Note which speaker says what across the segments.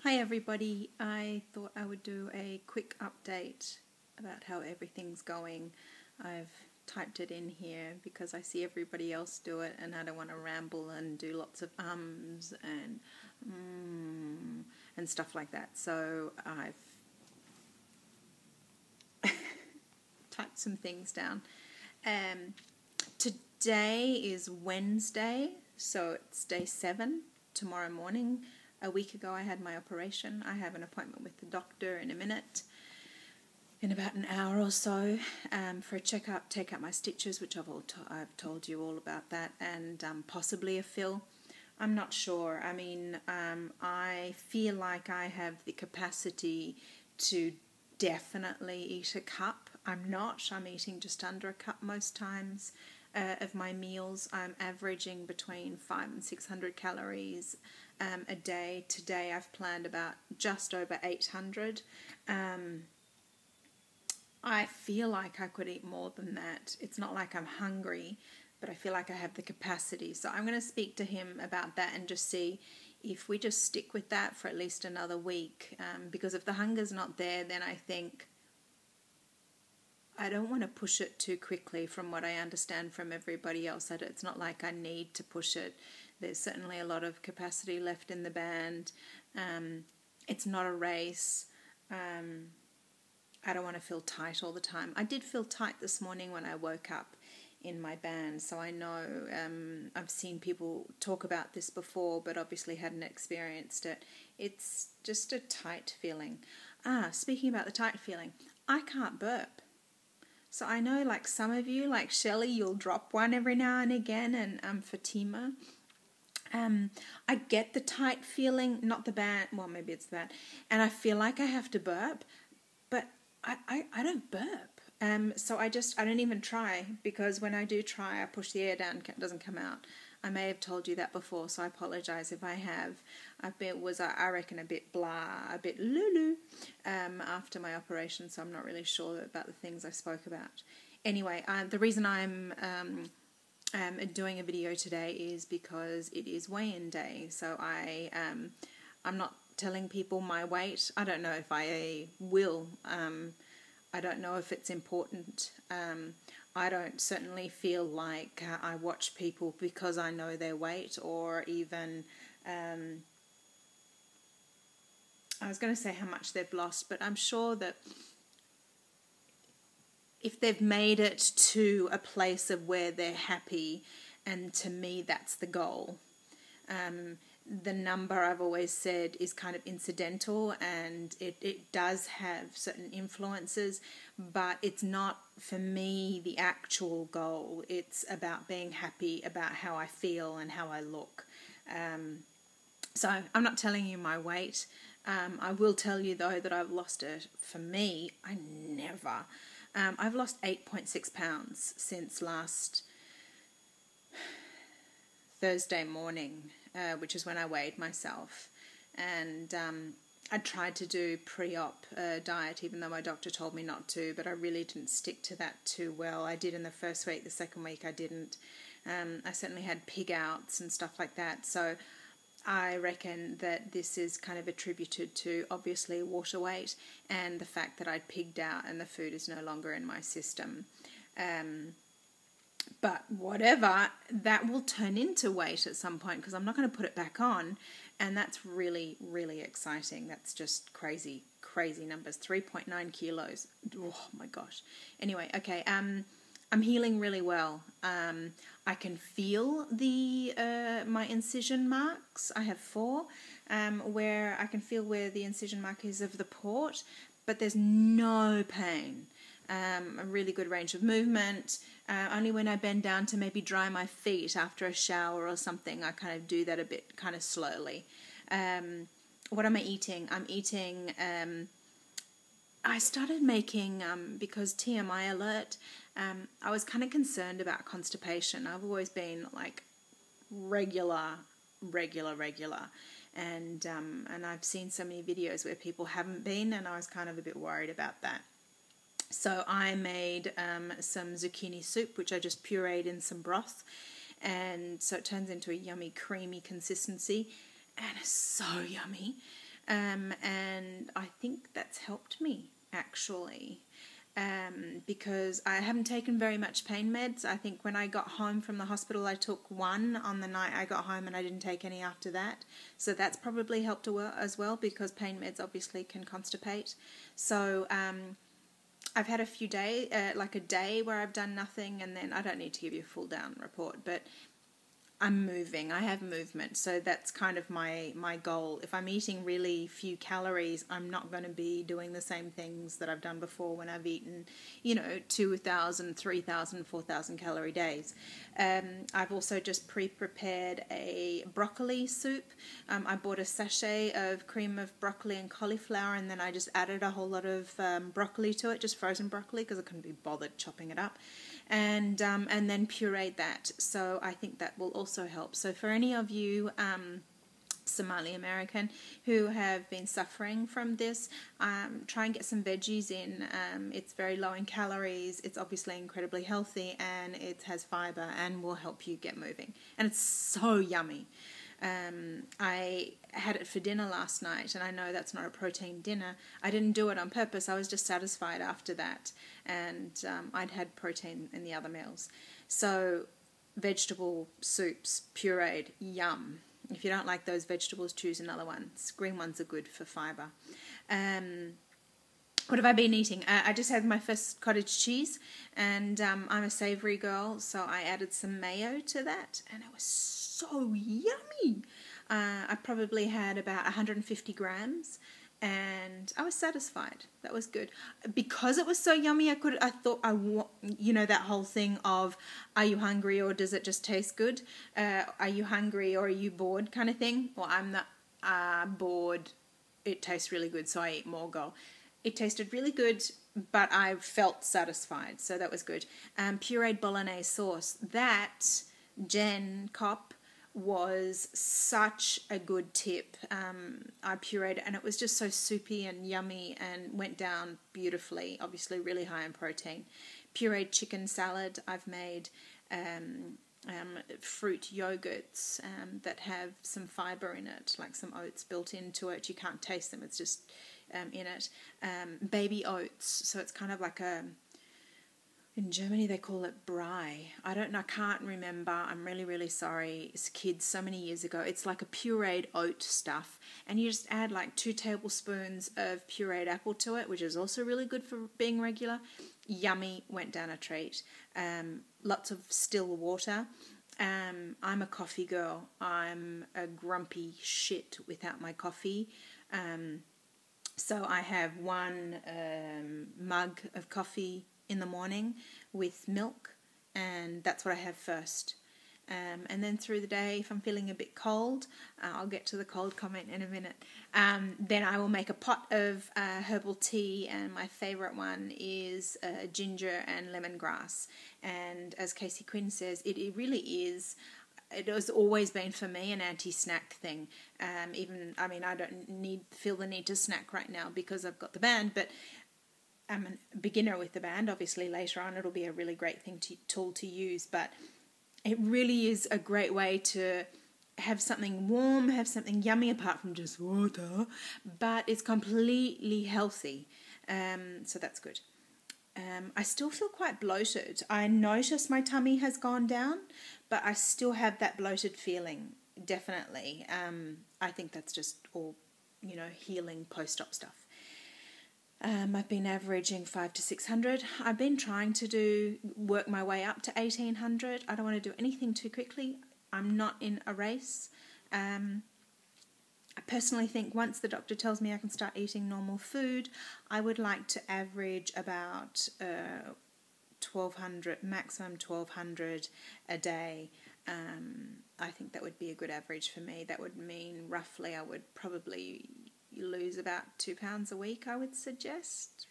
Speaker 1: Hi everybody, I thought I would do a quick update about how everything's going. I've typed it in here because I see everybody else do it and I don't want to ramble and do lots of ums and stuff like that. So I've typed some things down. Today is Wednesday, so it's day 7, tomorrow morning. A week ago I had my operation. I have an appointment with the doctor in a minute, in about an hour or so, for a checkup, take out my stitches, which I've told you all about that, and possibly a fill. I'm not sure. I mean, I feel like I have the capacity to definitely eat a cup. I'm not. I'm eating just under a cup most times of my meals. I'm averaging between 500 and 600 calories a day. Today I've planned about just over 800. I feel like I could eat more than that. It's not like I'm hungry, but I feel like I have the capacity. So I'm going to speak to him about that and just see if we just stick with that for at least another week. Because if the hunger's not there, then I think I don't want to push it too quickly from what I understand from everybody else. It's not like I need to push it. There's certainly a lot of capacity left in the band. It's not a race. I don't want to feel tight all the time. I did feel tight this morning when I woke up in my band, so I know I've seen people talk about this before, but obviously hadn't experienced it. It's just a tight feeling. Speaking about the tight feeling, I can't burp. So I know, like some of you, like Shelley, you'll drop one every now and again, and Fatima. I get the tight feeling, not the band, well, maybe it's that, and I feel like I have to burp, but I don't burp. So I don't even try, because when I do try, I push the air down, it doesn't come out. I may have told you that before, so I apologize if I have. I reckon, a bit blah, a bit lulu after my operation, so I'm not really sure about the things I spoke about. Anyway, the reason I'm doing a video today is because it is weigh-in day, so I'm not telling people my weight. I don't know if I will. I don't know if it's important. I don't certainly feel like I watch people because I know their weight, or even I was going to say how much they've lost, but I'm sure that if they've made it to a place of where they're happy, and to me that's the goal. The number, I've always said, is kind of incidental, and it does have certain influences, but it's not, for me, the actual goal. It's about being happy about how I feel and how I look. So I'm not telling you my weight. I will tell you, though, that I've lost it. For me, I've lost 8.6 pounds since last Thursday morning, which is when I weighed myself. And I tried to do pre-op diet, even though my doctor told me not to, but I really didn't stick to that too well. I did in the first week, the second week I didn't. I certainly had pig outs and stuff like that. So I reckon that this is kind of attributed to, obviously, water weight and the fact that I'd pigged out and the food is no longer in my system. But whatever, that will turn into weight at some point, because I'm not going to put it back on, and that's really, really exciting. That's just crazy numbers. 3.9 kilos. Oh my gosh. Anyway, okay. I'm healing really well. I can feel my incision marks. I have 4, where I can feel where the incision mark is of the port, but there's no pain. A really good range of movement. Only when I bend down to maybe dry my feet after a shower or something, I kind of do that a bit kind of slowly. What am I eating? I'm eating, I started making, because TMI alert, I was kind of concerned about constipation. I've always been like regular, and I've seen so many videos where people haven't been, and I was kind of a bit worried about that. So I made some zucchini soup, which I just pureed in some broth, and so it turns into a yummy, creamy consistency, and it's so yummy. and I think that's helped me actually. Because I haven't taken very much pain meds. I think when I got home from the hospital, I took one on the night I got home, and I didn't take any after that. So that's probably helped as well, because pain meds obviously can constipate. So I've had a few days, like a day where I've done nothing, and then I don't need to give you a full down report, but I'm moving. I have movement, so that's kind of my goal. If I'm eating really few calories, I'm not going to be doing the same things that I've done before when I've eaten, 2,000, 3,000, 4,000 calorie days. I've also just pre-prepared a broccoli soup. I bought a sachet of cream of broccoli and cauliflower, and then I just added a whole lot of broccoli to it, just frozen broccoli, because I couldn't be bothered chopping it up. And then pureed that. So I think that will also help. So for any of you Somali American who have been suffering from this, try and get some veggies in. It's very low in calories. It's obviously incredibly healthy, and it has fiber and will help you get moving. And it's so yummy. I had it for dinner last night, and I know that's not a protein dinner. I didn't do it on purpose. I was just satisfied after that, and I'd had protein in the other meals. So vegetable soups, pureed, yum. If you don't like those vegetables, choose another one. Green ones are good for fiber. What have I been eating? I just had my first cottage cheese, and I'm a savoury girl, so I added some mayo to that, and it was so yummy. I probably had about 150 grams, and I was satisfied. That was good. Because it was so yummy, I thought that whole thing of, are you hungry or does it just taste good? Are you hungry or are you bored kind of thing? Well, I'm not bored. It tastes really good, so I eat more, girl. It tasted really good, but I felt satisfied, so that was good. Pureed bolognese sauce. That, Jen Kopp, was such a good tip. I pureed it, and it was just so soupy and yummy and went down beautifully, obviously really high in protein. Pureed chicken salad. I've made fruit yogurts that have some fibre in it, like some oats built into it. You can't taste them, it's just in it. Baby oats, so it's kind of like in Germany they call it Brei. I can't remember. I'm really, really sorry. It's kids so many years ago. It's like a pureed oat stuff, and you just add like 2 tablespoons of pureed apple to it, which is also really good for being regular. Yummy, went down a treat. Lots of still water. I'm a coffee girl. I'm a grumpy shit without my coffee. So I have 1 mug of coffee in the morning with milk, and that's what I have first. And then through the day, if I'm feeling a bit cold, I'll get to the cold comment in a minute, then I will make a pot of herbal tea, and my favourite one is ginger and lemongrass. And as Casey Quinn says, it really is, it has always been for me an anti-snack thing. I don't feel the need to snack right now because I've got the band, but I'm a beginner with the band. Obviously later on it'll be a really great tool to use, but it really is a great way to have something warm, have something yummy apart from just water, but it's completely healthy. So that's good. I still feel quite bloated. I notice my tummy has gone down, but I still have that bloated feeling, definitely. I think that's just all, healing post-op stuff. I've been averaging 500 to 600. I've been trying to work my way up to 1,800. I don't want to do anything too quickly. I'm not in a race. I personally think once the doctor tells me I can start eating normal food, I would like to average about 1,200, maximum 1,200 a day. I think that would be a good average for me. That would mean roughly I would probably lose about 2 pounds a week, I would suggest.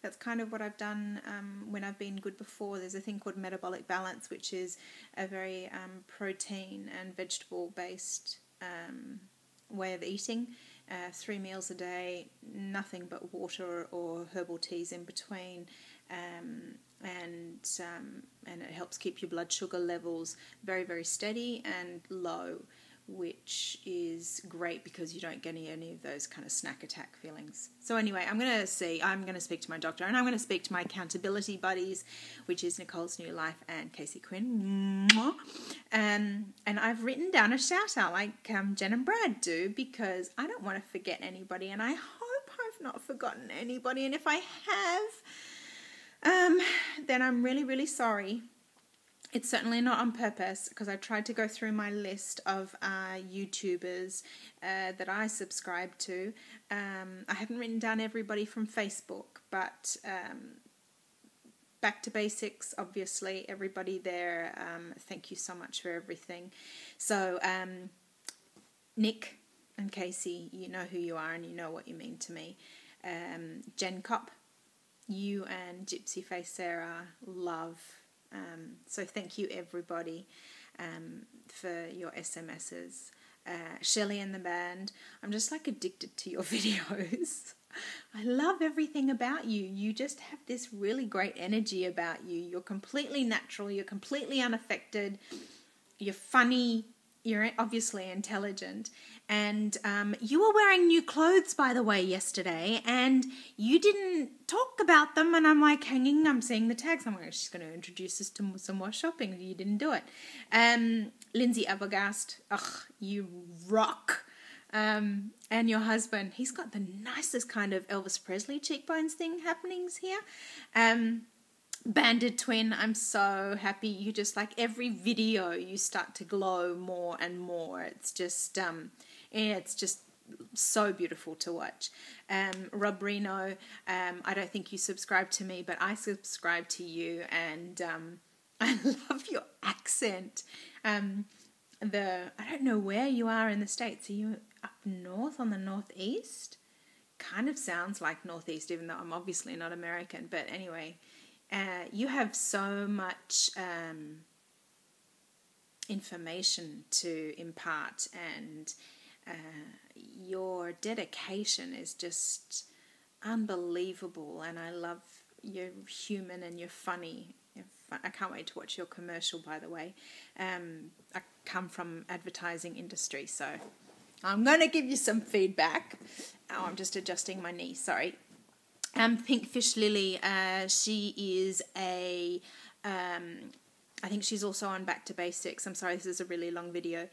Speaker 1: That's kind of what I've done when I've been good before. There's a thing called metabolic balance, which is a very protein and vegetable based way of eating. 3 meals a day, nothing but water or herbal teas in between, and it helps keep your blood sugar levels very, very steady and low, which is great because you don't get any of those kind of snack attack feelings. So anyway, I'm going to speak to my doctor, and I'm going to speak to my accountability buddies, which is Nicole's New Life and Casey Quinn. And I've written down a shout out like Jen and Brad do, because I don't want to forget anybody, and I hope I've not forgotten anybody. And if I have, then I'm really, really sorry. It's certainly not on purpose, because I tried to go through my list of YouTubers that I subscribe to. I haven't written down everybody from Facebook, but Back to Basics, obviously, everybody there. Thank you so much for everything. So, Nick and Casey, you know who you are and you know what you mean to me. Jen Kopp, you and Gypsy Face Sarah, love. So thank you everybody for your SMSs. Shelley and the band, I'm just like addicted to your videos. I love everything about you. You just have this really great energy about you. You're completely natural. You're completely unaffected. You're funny. You're obviously intelligent. And you were wearing new clothes, by the way, yesterday, and you didn't talk about them. And I'm like I'm seeing the tags. I'm like, she's going to introduce us to some more shopping. You didn't do it. Lindsay Abergast, you rock. And your husband, he's got the nicest kind of Elvis Presley cheekbones thing happenings here. Banded twin, I'm so happy. You just, like, every video you start to glow more and more. It's just so beautiful to watch. Rob Reno, I don't think you subscribe to me, but I subscribe to you, and I love your accent. I don't know where you are in the States. Are you up north on the northeast? Kind of sounds like northeast, even though I'm obviously not American. But anyway, you have so much information to impart, and your dedication is just unbelievable. And I love you're human and you're funny. I can't wait to watch your commercial, by the way. I come from advertising industry, so I'm going to give you some feedback. Oh, I'm just adjusting my knee, sorry. Pink Fish Lily, she is I think she's also on Back to Basics. I'm sorry, this is a really long video.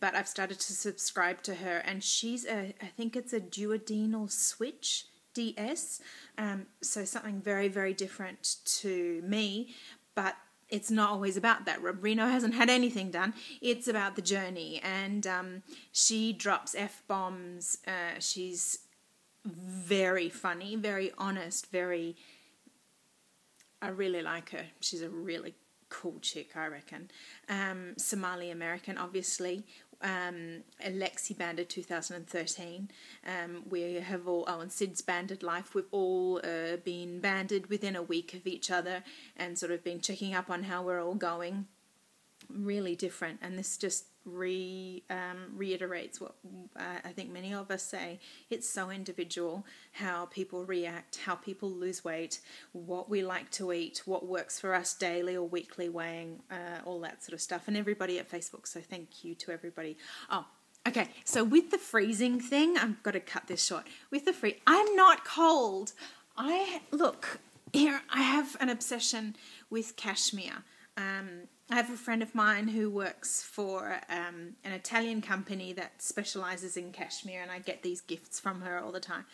Speaker 1: But I've started to subscribe to her, and she's I think it's a duodenal switch, DS. So something very, very different to me, but it's not always about that. Rob Reno hasn't had anything done. It's about the journey, and she drops F-bombs. She's very funny, very honest, I really like her. She's a really cool chick, I reckon. Somali American, obviously. Alexi Banded 2013. We have all, and Sid's Banded Life, we've all been banded within a week of each other and sort of been checking up on how we're all going. Really different, and this just reiterates what I think many of us say. It's so individual how people react, how people lose weight, what we like to eat, what works for us daily or weekly weighing, all that sort of stuff, and everybody at Facebook. So thank you to everybody. Oh, okay, so with the freezing thing, I've got to cut this short. With the I'm not cold. Look, here I have an obsession with cashmere. I have a friend of mine who works for an Italian company that specializes in cashmere, and I get these gifts from her all the time.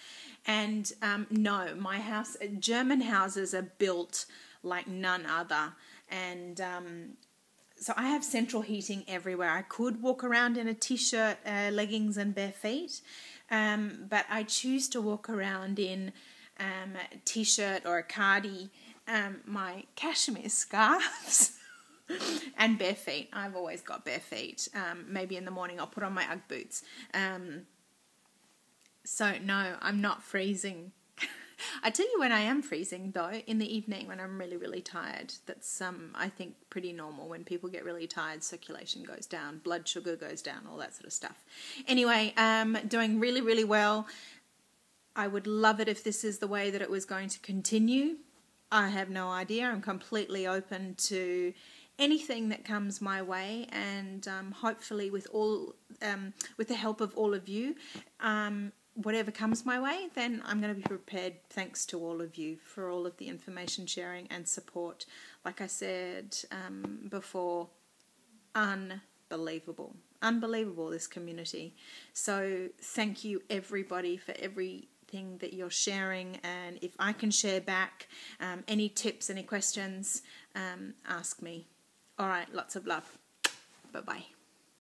Speaker 1: And no, my house, German houses are built like none other. And so I have central heating everywhere. I could walk around in a t-shirt, leggings and bare feet, but I choose to walk around in a t-shirt or a cardi, my cashmere scarves. And bare feet. I've always got bare feet. Maybe in the morning I'll put on my Ugg boots. So no, I'm not freezing. I tell you when I am freezing though, in the evening when I'm really, really tired. That's I think pretty normal. When people get really tired, circulation goes down, blood sugar goes down, all that sort of stuff. Anyway, doing really, really well. I would love it if this is the way that it was going to continue. I have no idea. I'm completely open to anything that comes my way, and hopefully with the help of all of you, whatever comes my way, then I'm going to be prepared. Thanks to all of you for all of the information sharing and support. Like I said before, unbelievable, this community. So thank you everybody for everything that you're sharing, and if I can share back any tips, any questions, ask me. All right, lots of love. Bye-bye.